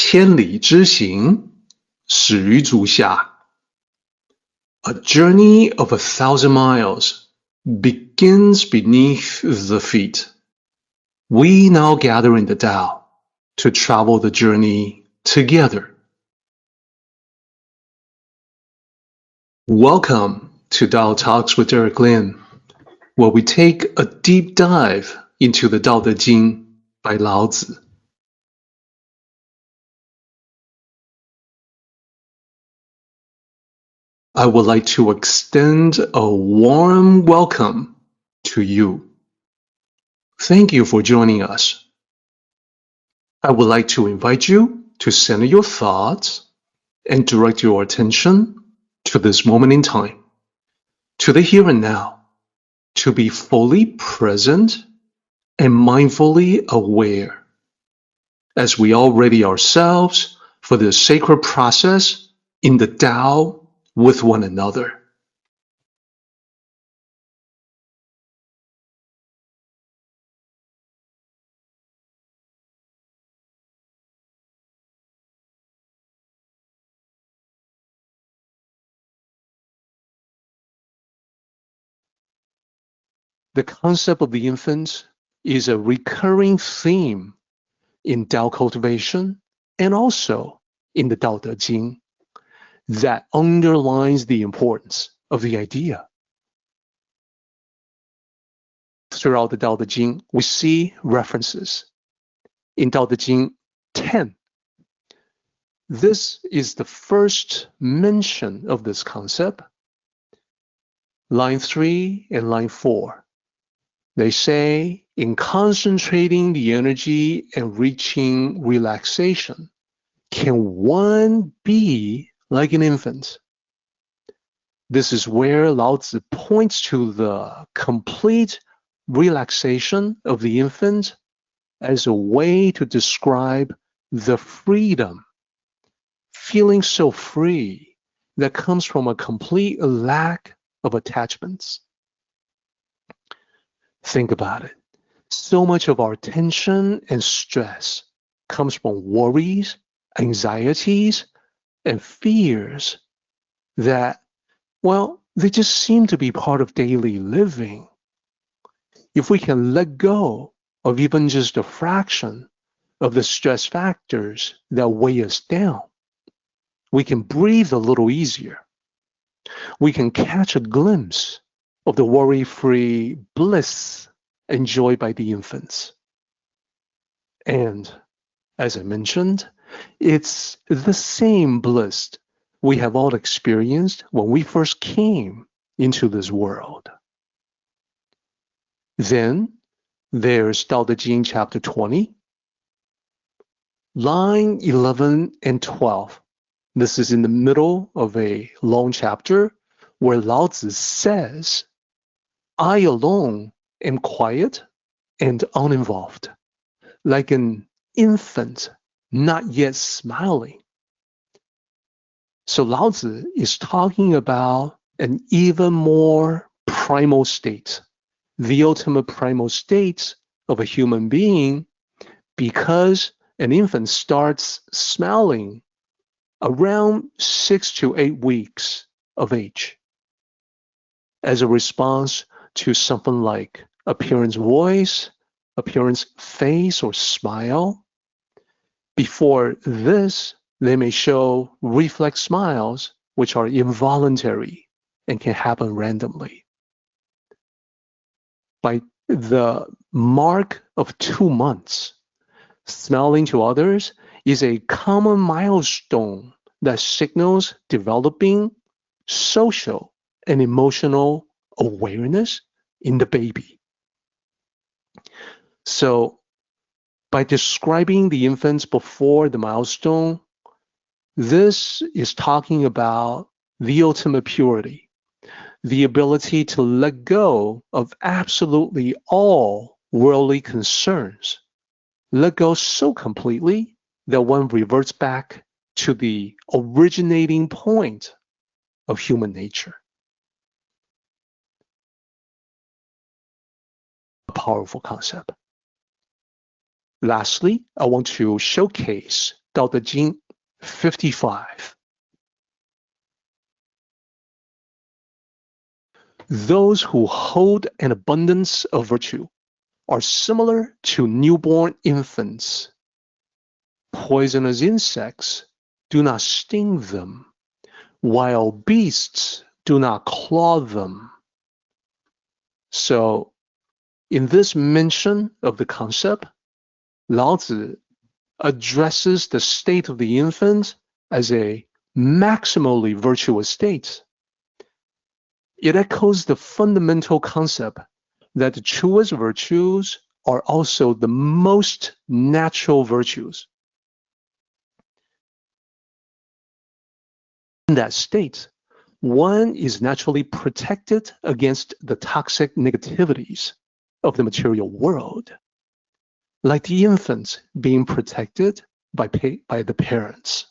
千里之行，始于足下。A journey of 1,000 miles begins beneath the feet. We now gather in the Tao to travel the journey together. Welcome to Tao Talks with Derek Lin, where we take a deep dive into the Tao Te Ching by Lao Tzu. I would like to extend a warm welcome to you. Thank you for joining us. I would like to invite you to center your thoughts and direct your attention to this moment in time, to the here and now, to be fully present and mindfully aware as we all ready ourselves for this sacred process in the Tao with one another. The concept of the infant is a recurring theme in Tao cultivation and also in the Tao Te Ching that underlines the importance of the idea. Throughout the Tao Te Ching, we see references. In Tao Te Ching 10, this is the first mention of this concept. Line 3 and line 4. They say, in concentrating the energy and reaching relaxation, can one be like an infant? This is where Lao Tzu points to the complete relaxation of the infant as a way to describe the freedom, feeling so free, that comes from a complete lack of attachments. Think about it. So much of our tension and stress comes from worries, anxieties, and fears that, well, they just seem to be part of daily living. If we can let go of even just a fraction of the stress factors that weigh us down, we can breathe a little easier. We can catch a glimpse of the worry-free bliss enjoyed by the infants. And as I mentioned, it's the same bliss we have all experienced when we first came into this world. Then there's Tao Te Ching chapter 20, line 11 and 12. This is in the middle of a long chapter where Lao Tzu says, I alone am quiet and uninvolved, like an infant not yet smiling. So Lao Tzu is talking about an even more primal state, the ultimate primal state of a human being, because an infant starts smiling around 6 to 8 weeks of age as a response to something like appearance voice, appearance face, or smile. Before this, they may show reflex smiles, which are involuntary and can happen randomly. By the mark of 2 months, smiling to others is a common milestone that signals developing social and emotional awareness in the baby. So, by describing the infants before the milestone, this is talking about the ultimate purity, the ability to let go of absolutely all worldly concerns, let go so completely that one reverts back to the originating point of human nature. A powerful concept. Lastly, I want to showcase Tao Te Ching 55. Those who hold an abundance of virtue are similar to newborn infants. Poisonous insects do not sting them, while beasts do not claw them. So, in this mention of the concept, Lao Tzu addresses the state of the infant as a maximally virtuous state. It echoes the fundamental concept that the truest virtues are also the most natural virtues. In that state, one is naturally protected against the toxic negativities of the material world, like the infants being protected by the parents.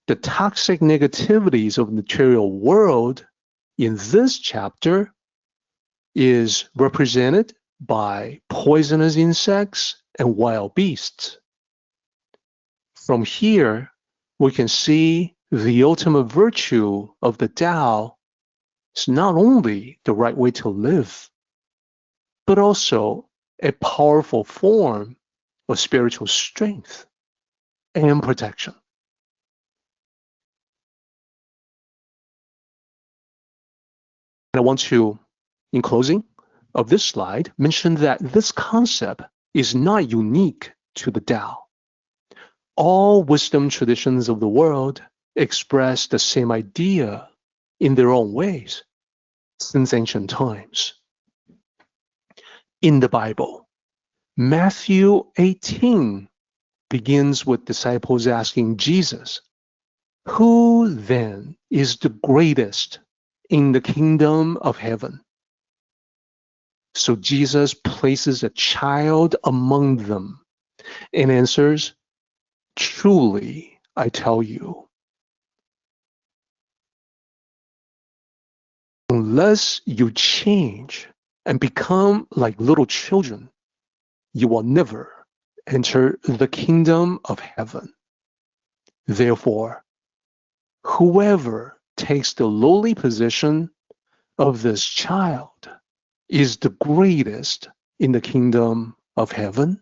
The toxic negativities of the material world in this chapter is represented by poisonous insects and wild beasts. From here, we can see the ultimate virtue of the Tao is not only the right way to live, but also a powerful form of spiritual strength and protection. And I want to, in closing of this slide, mention that this concept is not unique to the Tao. All wisdom traditions of the world express the same idea in their own ways since ancient times. In the Bible, Matthew 18 begins with disciples asking Jesus, "Who then is the greatest in the kingdom of heaven?" So Jesus places a child among them and answers, "Truly, I tell you, unless you change and become like little children, you will never enter the kingdom of heaven. Therefore, whoever takes the lowly position of this child is the greatest in the kingdom of heaven,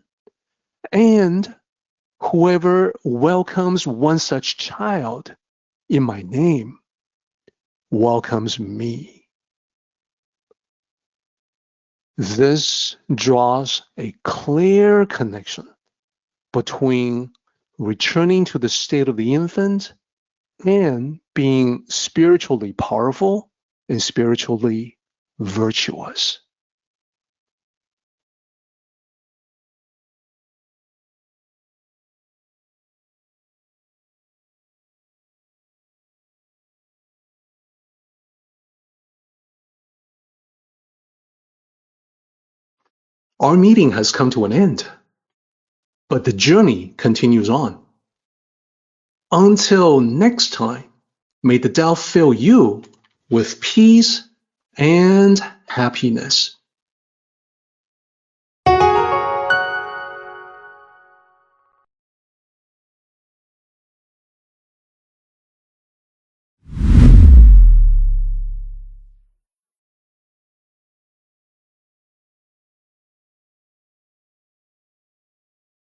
and whoever welcomes one such child in my name welcomes me." This draws a clear connection between returning to the state of the infant and being spiritually powerful and spiritually virtuous. Our meeting has come to an end, but the journey continues on. Until next time, may the Tao fill you with peace and happiness.